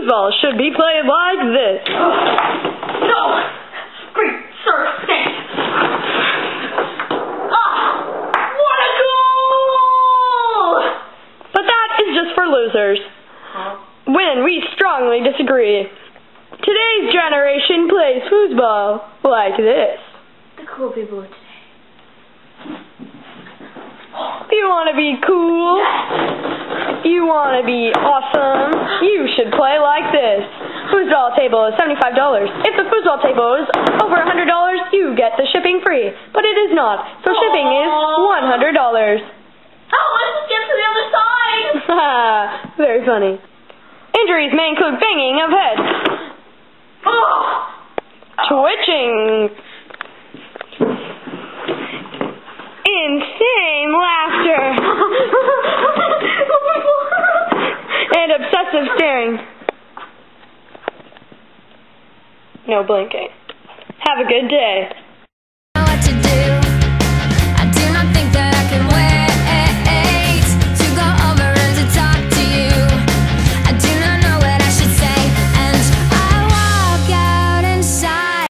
Foosball should be played like this. No! Great sir, thanks! What a goal! But that is just for losers. When we strongly disagree. Today's generation plays foosball like this. The cool people of today. You want to be cool? You want to be awesome? You should play like this. Foosball table is $75. If the foosball table is over $100, you get the shipping free. But it is not, so shipping is $100. Oh, let's just get to the other side! Very funny. Injuries may include banging of heads, twitching, insane laughter, and obsessive staring. No blinking. Have a good day.